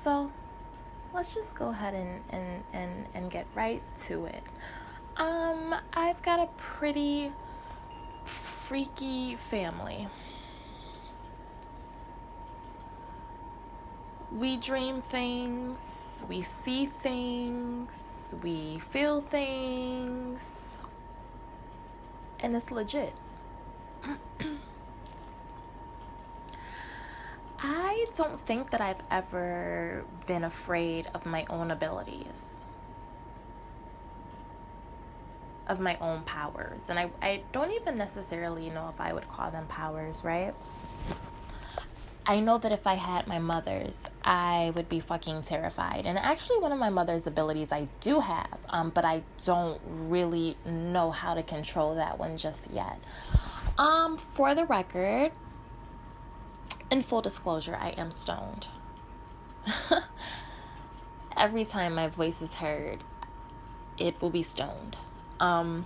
So let's just go ahead and get right to it. I've got a pretty freaky family. We dream things, we see things, we feel things, and it's legit. I don't think that I've ever been afraid of my own abilities, of my own powers. And I don't even necessarily know if I would call them powers, right? I know that if I had my mother's, I would be fucking terrified. And actually, one of my mother's abilities I do have, but I don't really know how to control that one just yet. For the record, in full disclosure, I am stoned. Every time my voice is heard, it will be stoned. I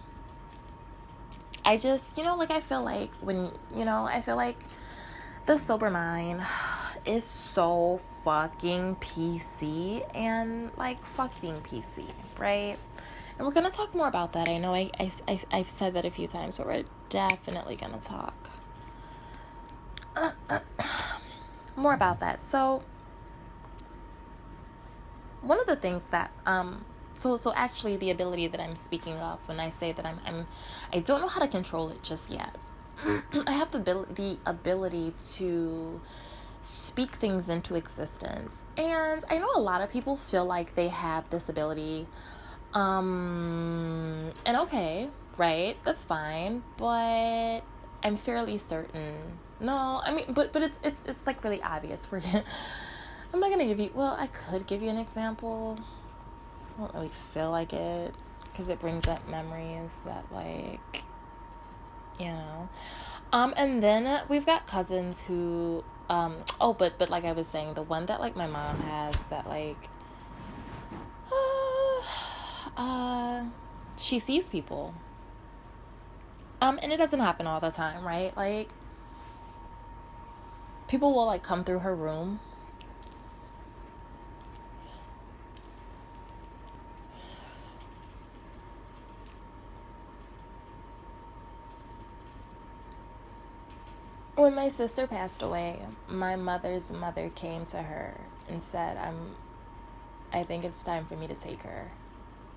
just, I feel like the sober mind is so fucking PC, and fuck being PC, right? And we're gonna talk more about that. I know I've said that a few times, but we're definitely gonna talk more about that. So one of the things that so actually the ability that I'm speaking of when I say that I don't know how to control it just yet. I have the ability to speak things into existence, and I know a lot of people feel like they have this ability, and okay, right, that's fine, but I'm fairly certain. No, I mean, but it's like really obvious. I'm not gonna give you. Well, I could give you an example. I don't really feel like it because it brings up memories that and then we've got cousins who but like I was saying, the one that my mom has that she sees people, and it doesn't happen all the time, right? People will come through her room. When my sister passed away, my mother's mother came to her and said, I think it's time for me to take her.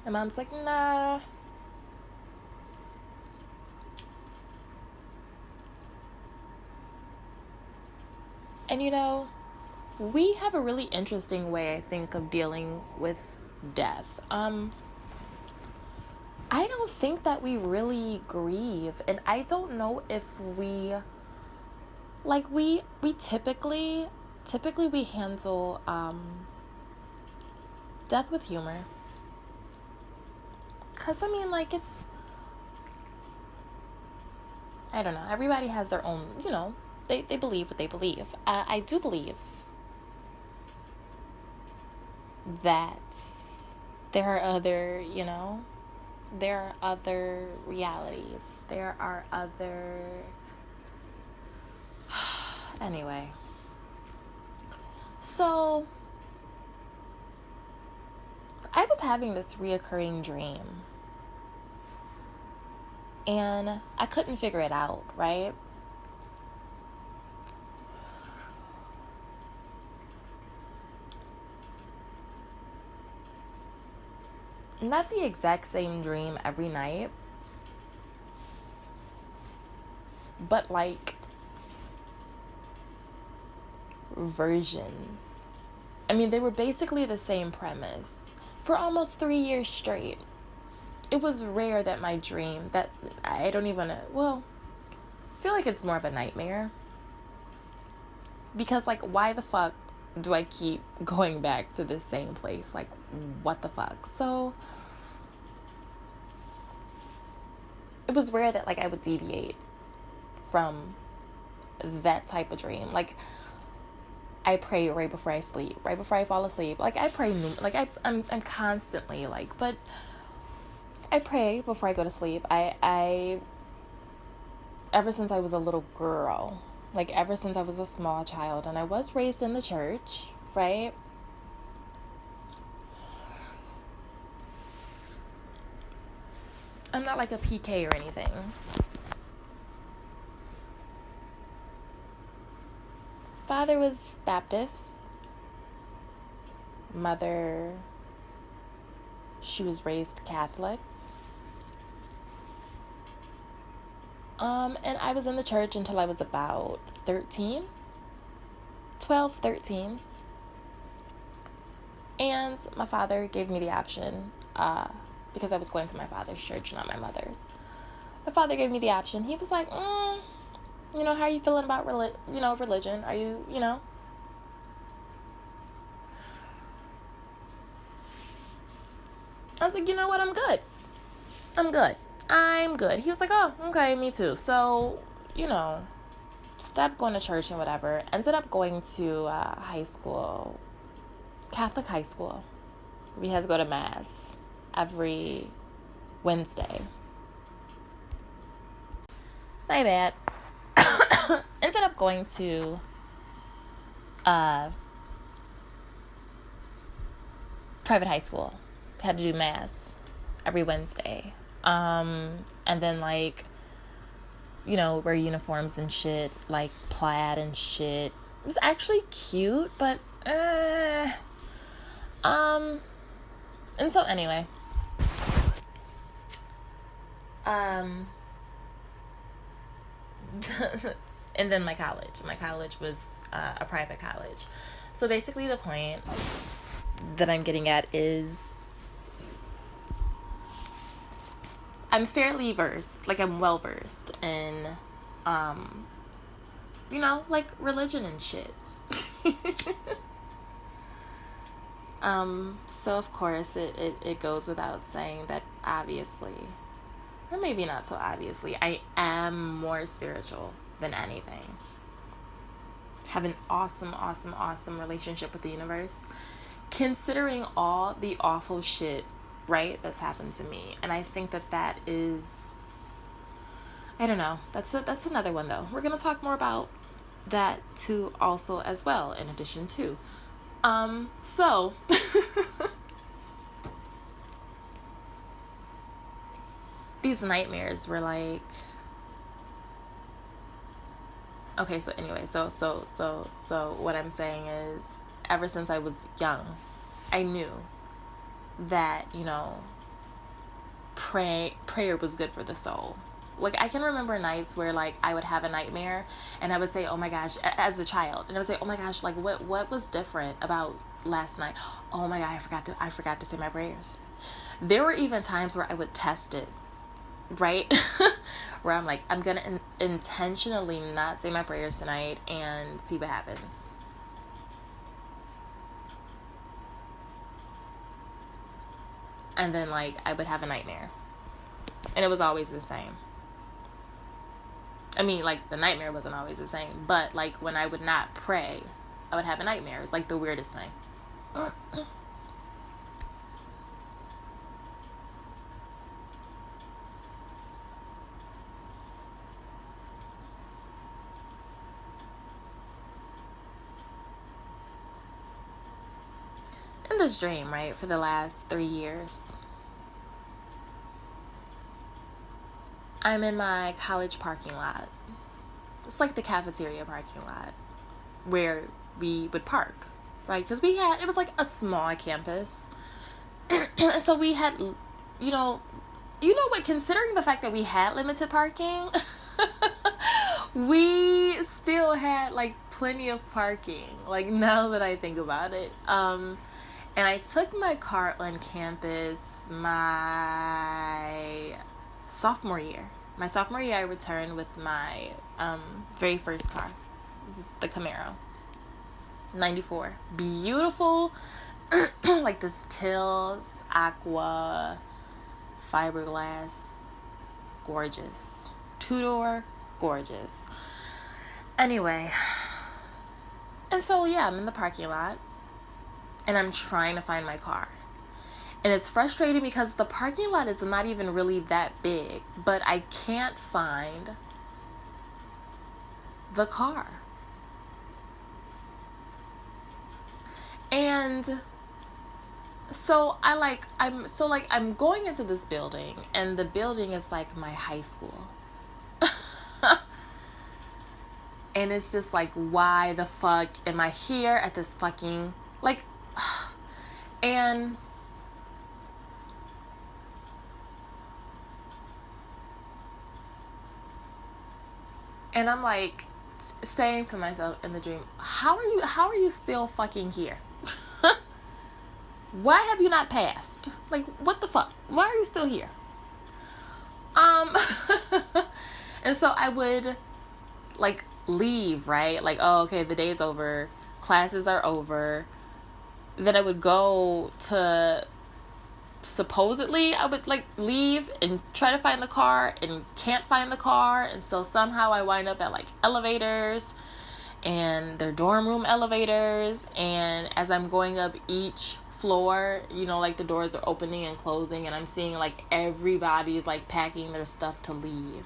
And mom's like, nah. And we have a really interesting way, I think, of dealing with death. I don't think that we really grieve, and I don't know if we typically we handle death with humor. 'Cause it's, I don't know, everybody has their own, they believe what they believe. I do believe that there are other, there are other realities. There are other... Anyway. So, I was having this reoccurring dream. And I couldn't figure it out, right? Not the exact same dream every night, but versions. I mean, they were basically the same premise for almost 3 years straight. It was rare that my dream, that I don't even, I feel like it's more of a nightmare. Because, why the fuck do I keep going back to the same place? What the fuck? So, it was rare that, I would deviate from that type of dream. I pray right before I sleep, right before I fall asleep. I pray, I'm constantly, but I pray before I go to sleep. I ever since I was a little girl, ever since I was a small child, and I was raised in the church, right? I'm not like a PK or anything. Father was Baptist. Mother, she was raised Catholic. And I was in the church until I was about 13. 12, 13. And my father gave me the option, because I was going to my father's church, not my mother's. My father gave me the option. He was like, how are you feeling about religion? Are you, I was like, you know what? I'm good. I'm good. He was like, oh, okay, me too. So, stopped going to church and whatever. Ended up going to high school, Catholic high school. We had to go to mass every Wednesday. My bad. Ended up going to private high school. Had to do mass every Wednesday. And then wear uniforms and shit, like plaid and shit. It was actually cute, but and so anyway, and then my college was a private college. So basically the point that I'm getting at is I'm fairly versed, I'm well versed in religion and shit. So of course it goes without saying that obviously, or maybe not so obviously, I am more spiritual than anything. Have an awesome relationship with the universe, considering all the awful shit, right, that's happened to me. And I think that is, I don't know, that's another one though. We're gonna talk more about that too also as well, in addition to so these nightmares were like, okay, so anyway, so what I'm saying is, ever since I was young, I knew that, prayer was good for the soul. I can remember nights where I would have a nightmare and I would say, oh my gosh, as a child, and I would say, oh my gosh, what was different about last night? Oh my God, I forgot to say my prayers. There were even times where I would test it, right? Where I'm like, I'm gonna intentionally not say my prayers tonight and see what happens. And then I would have a nightmare, and it was always the same. I mean, the nightmare wasn't always the same, but when I would not pray, I would have a nightmare. It's the weirdest thing. In this dream, right, for the last 3 years, I'm in my college parking lot. It's the cafeteria parking lot where we would park, right? Because it was a small campus. So we had, you know what, considering the fact that we had limited parking, we still had plenty of parking. Now that I think about it. And I took my car on campus my sophomore year. My sophomore year, I returned with my very first car, the Camaro, 94. Beautiful, this teal, aqua, fiberglass, gorgeous. 2-door, gorgeous. Anyway, and so yeah, I'm in the parking lot, and I'm trying to find my car. And it's frustrating because the parking lot is not even really that big, but I can't find the car. And So I'm going into this building, and the building is like my high school. And it's just like, why the fuck am I here at this fucking, like, and I'm like saying to myself in the dream, how are you still fucking here? Why have you not passed? Like, what the fuck? Why are you still here? And so I would like leave, right? Like, oh, okay, the day's over, classes are over. Then I would go to, supposedly I would like leave and try to find the car and can't find the car, and so somehow I wind up at like elevators and their dorm room elevators, and as I'm going up each floor, you know, like the doors are opening and closing, and I'm seeing like everybody's like packing their stuff to leave.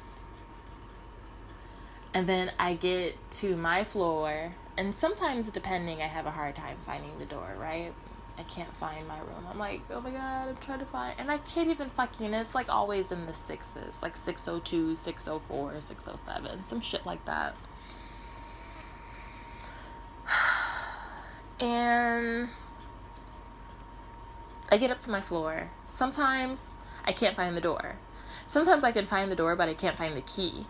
And then I get to my floor, and sometimes, depending, I have a hard time finding the door, right? I can't find my room. I'm like, oh my god, I'm trying to find, and I can't even fucking, it's like always in the sixes, like 602, 604, 607, some shit like that. And I get up to my floor. Sometimes I can't find the door. Sometimes I can find the door, but I can't find the key.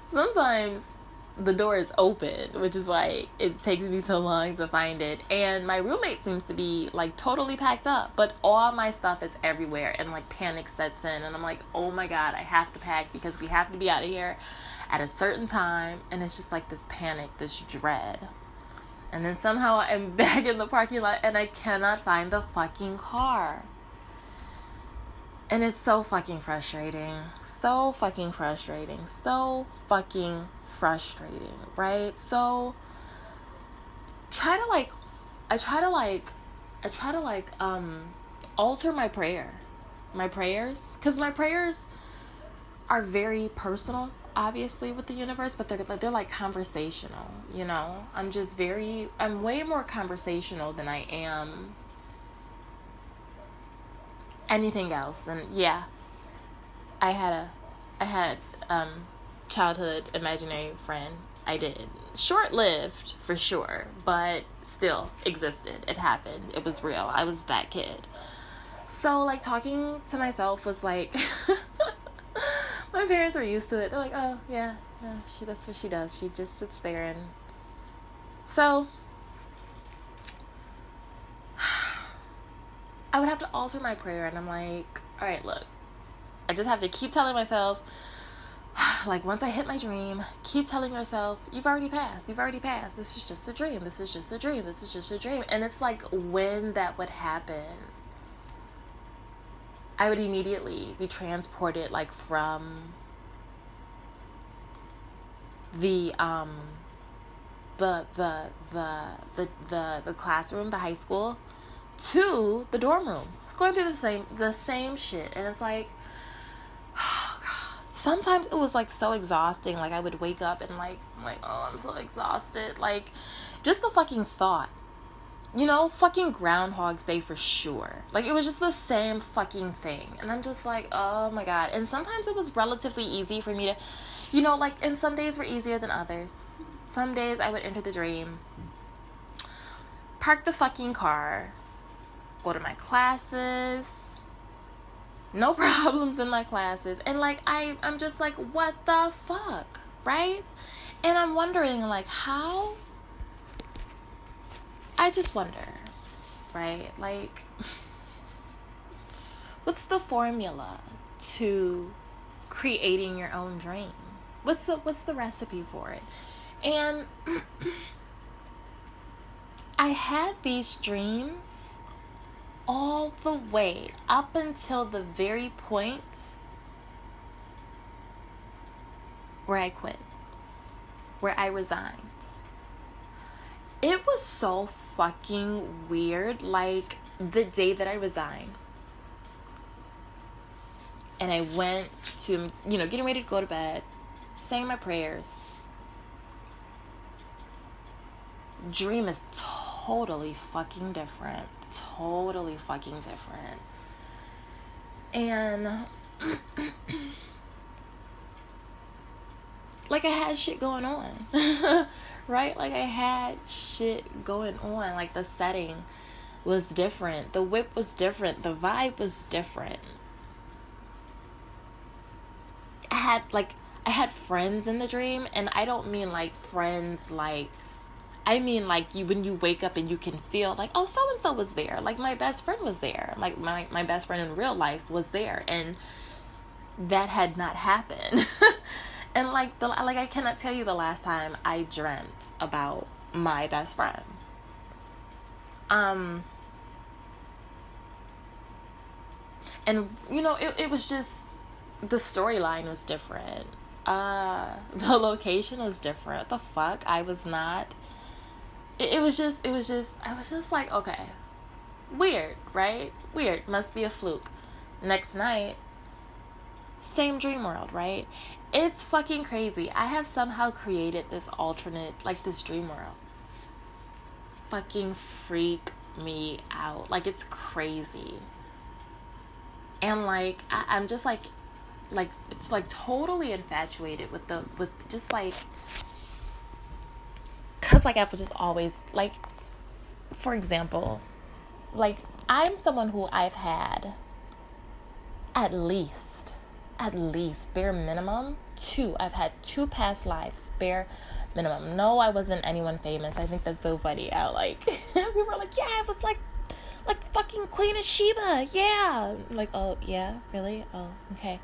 Sometimes the door is open, which is why it takes me so long to find it. And my roommate seems to be like totally packed up, but all my stuff is everywhere, and like panic sets in, and I'm like, oh my god, I have to pack because we have to be out of here at a certain time. And it's just like this panic, this dread. And then somehow I'm back in the parking lot and I cannot find the fucking car. And it's so fucking frustrating. So fucking frustrating. So fucking frustrating, right? So I try to alter my prayers, because my prayers are very personal, obviously, with the universe, but they're like conversational, you know? I'm way more conversational than I am anything else. And yeah, I had childhood imaginary friend. I did. Short-lived, for sure, but still existed. It happened. It was real. I was that kid. So, like, talking to myself was like, my parents were used to it. They're like, oh, yeah, no, that's what she does. She just sits there. And so I would have to alter my prayer, and I'm like, all right, look, I just have to keep telling myself, like, once I hit my dream, keep telling yourself, you've already passed, this is just a dream, this is just a dream. And it's like, when that would happen, I would immediately be transported, like, from the classroom, the high school, to the dorm rooms, going through the same shit. And it's like, oh god, sometimes it was like so exhausting. Like, I would wake up and like, I'm like, oh, I'm so exhausted. Like, just the fucking thought, you know, fucking Ground Hog's Day for sure. Like, it was just the same fucking thing. And I'm just like, oh my god. And sometimes it was relatively easy for me to, you know, like, and some days were easier than others. Some days I would enter the dream, park the fucking car, go to my classes, no problems in my classes. And like, I'm just like, what the fuck, right? And I'm wondering, like, how, I just wonder, right? Like, what's the formula to creating your own dream? What's the recipe for it? And I had these dreams all the way up until the very point where I quit, where I resigned. It was so fucking weird. Like, the day that I resigned, and I went to, you know, getting ready to go to bed, saying my prayers, dream is totally fucking different. Totally fucking different. And like I had shit going on. Right? Like I had shit going on. Like the setting was different. The whip was different. The vibe was different. I had friends in the dream, and I don't mean like friends like, I mean like you, when you wake up and you can feel like, oh, so and so was there. Like my best friend was there. Like my best friend in real life was there, and that had not happened. And like I cannot tell you the last time I dreamt about my best friend. And you know, it was just, the storyline was different. The location was different. The fuck? I was not. I was just like, okay, weird, right? Weird. Must be a fluke. Next night, same dream world, right? It's fucking crazy. I have somehow created this alternate, like this dream world. Fucking freak me out. Like, it's crazy. And like, I'm just like, it's like totally infatuated with just like, cause like I've just always, like, for example, like I'm someone who I've had at least bare minimum I've had 2 past lives, bare minimum. No, I wasn't anyone famous. I think that's so funny. Like we were like, yeah, I was like fucking Queen of Sheba, yeah. Like, oh yeah, really? Oh, okay.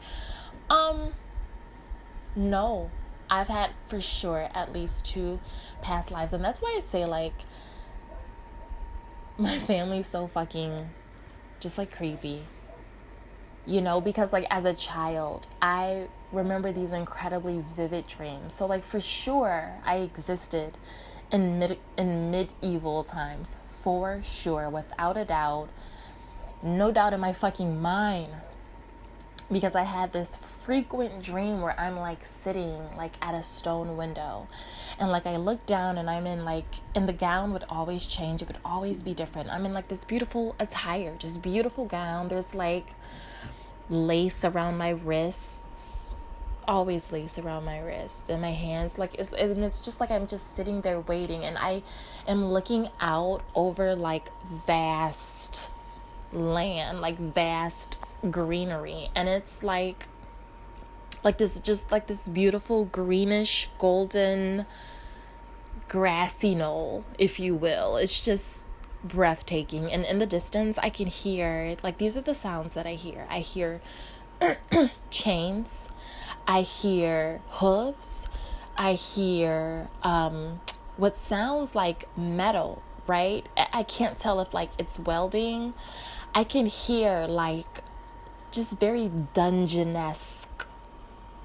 No, I've had for sure at least 2 past lives, and that's why I say like my family's so fucking just like creepy, you know, because like as a child I remember these incredibly vivid dreams. So like for sure I existed in medieval times, for sure, without a doubt, no doubt in my fucking mind. Because I had this frequent dream where I'm like sitting like at a stone window, and like I look down and I'm in like, and the gown would always change. It would always be different. I'm in like this beautiful attire, just beautiful gown. There's like lace around my wrists, always lace around my wrists and my hands. Like it's just like I'm just sitting there waiting, and I am looking out over like vast land, like vast greenery, and it's like this, just like this beautiful greenish golden grassy knoll, if you will. It's just breathtaking, and in the distance I can hear, like, these are the sounds that I hear chains, I hear hooves, I hear what sounds like metal, right? I can't tell if like it's welding. I can hear like just very dungeon-esque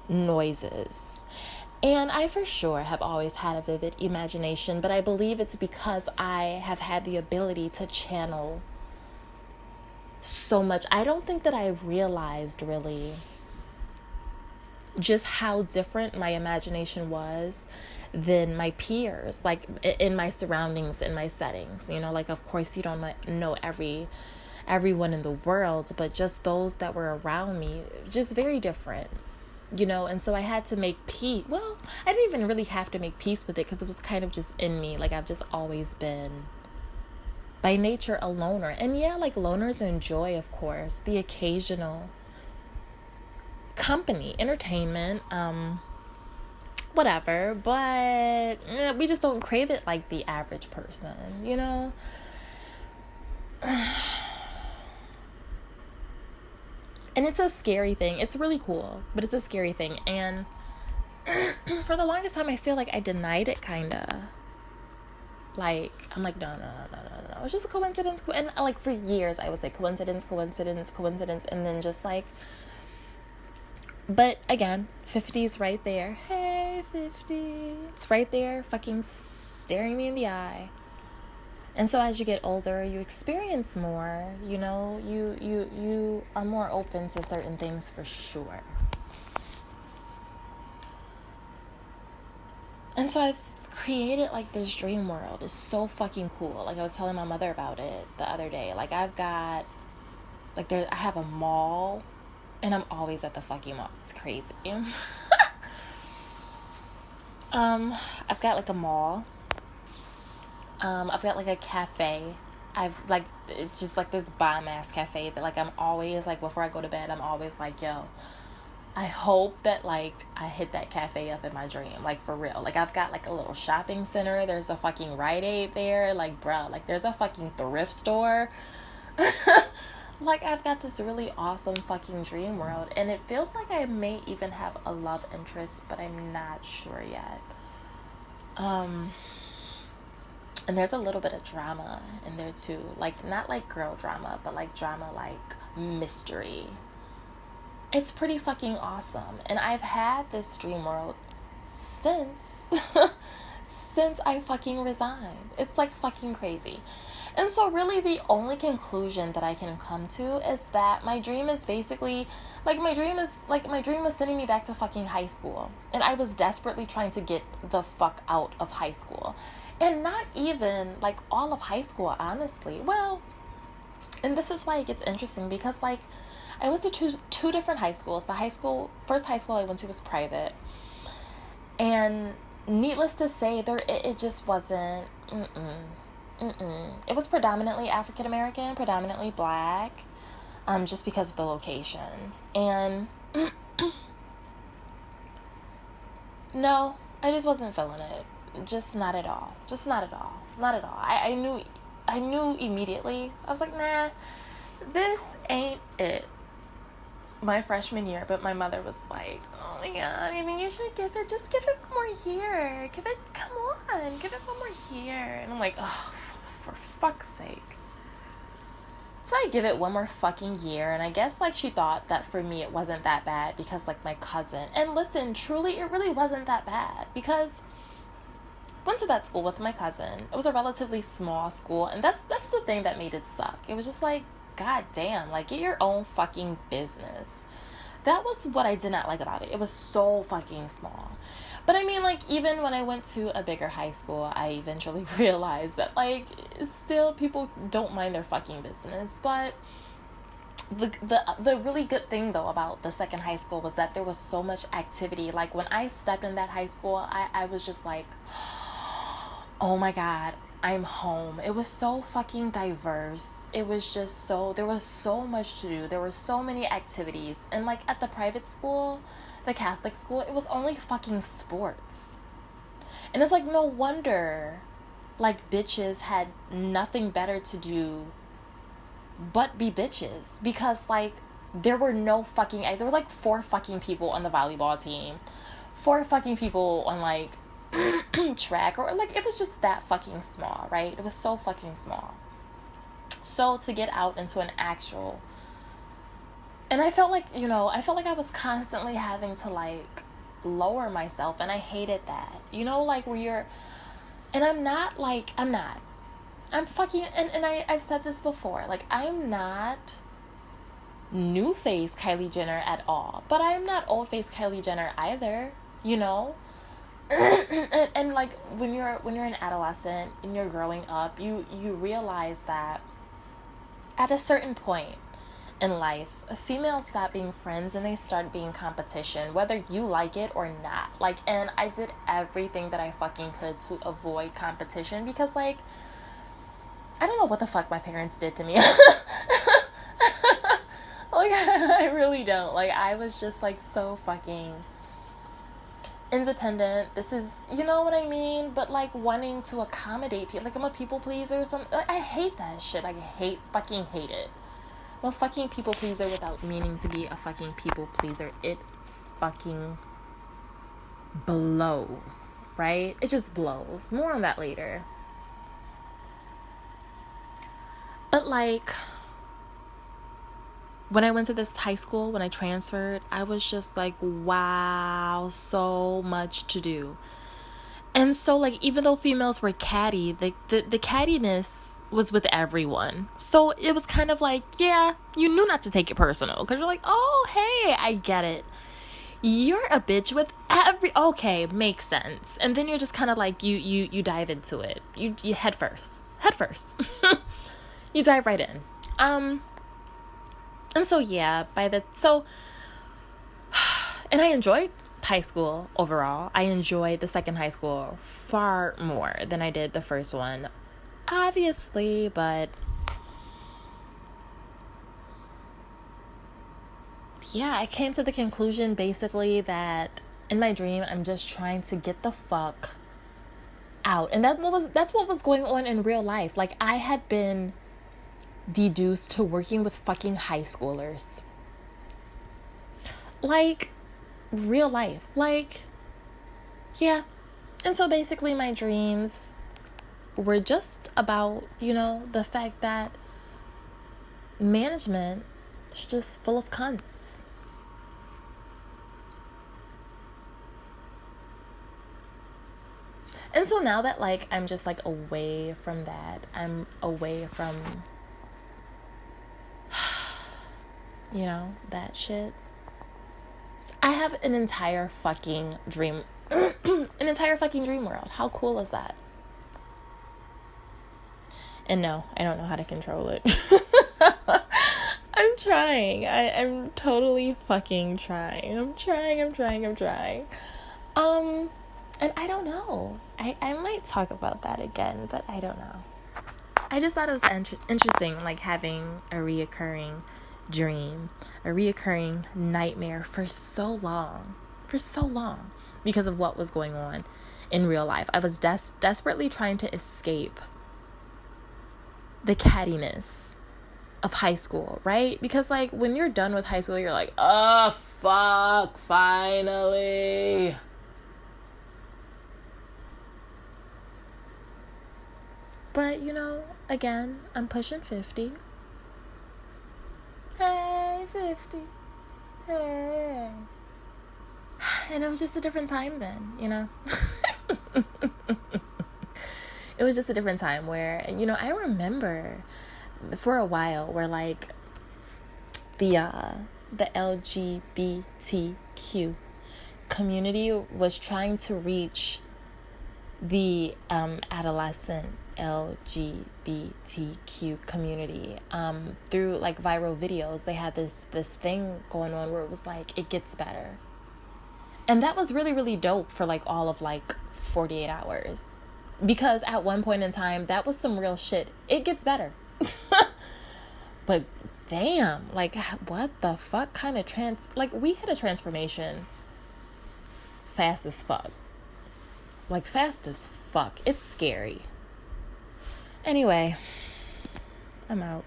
noises. And I for sure have always had a vivid imagination, but I believe it's because I have had the ability to channel so much. I don't think that I realized really just how different my imagination was than my peers, like in my surroundings, in my settings. You know, like, of course you don't know everyone in the world, but just those that were around me, just very different, you know. And so I had to make peace. Well, I didn't even really have to make peace with it, because it was kind of just in me. Like, I've just always been by nature a loner. And yeah, like, loners enjoy, of course, the occasional company, entertainment, whatever, but we just don't crave it like the average person, you know. And it's a scary thing. It's really cool, but it's a scary thing. And for the longest time, I feel like I denied it, kind of. Like, I'm like, no. It's just a coincidence. And like for years, I would say coincidence. And then just like, but again, 50's right there. Hey, 50. It's right there, fucking staring me in the eye. And so as you get older, you experience more, you know, you are more open to certain things, for sure. And so I've created like this dream world. It's so fucking cool. Like I was telling my mother about it the other day. Like I've got like I have a mall and I'm always at the fucking mall. It's crazy. I've got like a mall. I've got like a cafe. I've like, it's just like this bomb ass cafe that like I'm always like, before I go to bed, I'm always like, yo, I hope that like I hit that cafe up in my dream, like for real. Like I've got like a little shopping center. There's a fucking Rite Aid there. Like bro, like there's a fucking thrift store. Like I've got this really awesome fucking dream world, and it feels like I may even have a love interest, but I'm not sure yet. And there's a little bit of drama in there too. Like not like girl drama, but like drama like mystery. It's pretty fucking awesome. And I've had this dream world since I fucking resigned. It's like fucking crazy. And so really the only conclusion that I can come to is that my dream is basically my dream was sending me back to fucking high school. And I was desperately trying to get the fuck out of high school. And not even like all of high school, honestly. Well, and this is why it gets interesting, because like I went to two different high schools. First high school I went to was private. And needless to say, it just wasn't, It was predominantly African American, predominantly black, just because of the location. And no, I just wasn't feeling it. Just not at all. Not at all. I knew immediately. I was like, nah, this ain't it. My freshman year, but my mother was like, oh my god, I think you should give it one more year. Give it one more year. And I'm like, oh, for fuck's sake. So I give it one more fucking year, and I guess like she thought that for me it wasn't that bad because like my cousin, and listen, truly it really wasn't that bad, because went to that school with my cousin. It was a relatively small school, and that's the thing that made it suck. It was just like, god damn, like get your own fucking business. That was what I did not like about it. It was so fucking small. But I mean, like, even when I went to a bigger high school, I eventually realized that like still people don't mind their fucking business. But the really good thing though about the second high school was that there was so much activity. Like when I stepped in that high school, I was just like, oh my god, I'm home. It was so fucking diverse. It was just there was so much to do. There were so many activities. And like at the private school, the Catholic school, it was only fucking sports. And it's like no wonder like bitches had nothing better to do but be bitches, because like there were like 4 fucking people on the volleyball team, 4 fucking people on like track, or like it was just that fucking small, right? It was so fucking small. So to get out into an actual, and I felt like I was constantly having to like lower myself, and I hated that, like where you're, and I'm fucking, and I've said this before, like I'm not new face Kylie Jenner at all, but I am not old face Kylie Jenner either, and like when you're an adolescent and you're growing up, you realize that at a certain point in life, females stop being friends and they start being competition, whether you like it or not. Like, and I did everything that I fucking could to avoid competition, because like I don't know what the fuck my parents did to me. Like I really don't. Like I was just like so fucking independent. This is, you know what I mean? But like wanting to accommodate people, like I'm a people pleaser or something. Like, I hate that shit. Like I fucking hate it. I'm a fucking people pleaser without meaning to be a fucking people pleaser. It fucking blows, right? It just blows. More on that later. But like when I went to this high school, when I transferred, I was just like, wow, so much to do. And so like even though females were catty, the cattiness was with everyone. So it was kind of like, yeah, you knew not to take it personal, because you're like, oh hey, I get it. You're a bitch with every, okay, makes sense. And then you're just kind of like, you dive into it. You head first. You dive right in. And so yeah, and I enjoyed high school overall. I enjoyed the second high school far more than I did the first one, obviously, but yeah, I came to the conclusion basically that in my dream, I'm just trying to get the fuck out. And that's what was going on in real life. Like, I had been deduced to working with fucking high schoolers. Like, real life. Like, yeah. And so basically my dreams were just about, the fact that management is just full of cunts. And so now that, like, I'm just, like, away from that, I'm away from, that shit. I have an entire fucking dream, an entire fucking dream world. How cool is that? And no, I don't know how to control it. I'm trying. I'm totally fucking trying. I'm trying. And I don't know. I might talk about that again, but I don't know. I just thought it was interesting, like, having a reoccurring dream, a reoccurring nightmare for so long, because of what was going on in real life. I was desperately trying to escape the cattiness of high school, right? Because, like, when you're done with high school, you're like, oh, fuck, finally. But, again, I'm pushing 50. Hey, 50. Hey. And it was just a different time then, It was just a different time where, I remember for a while where, like, the LGBTQ community was trying to reach the adolescent LGBTQ community through, like, viral videos. They had this thing going on where it was like, it gets better. And that was really, really dope for, like, all of, like, 48 hours. Because at one point in time, that was some real shit. It gets better. But damn, like, what the fuck kind of we hit a transformation fast as fuck. Like, fast as fuck. It's scary. Anyway, I'm out.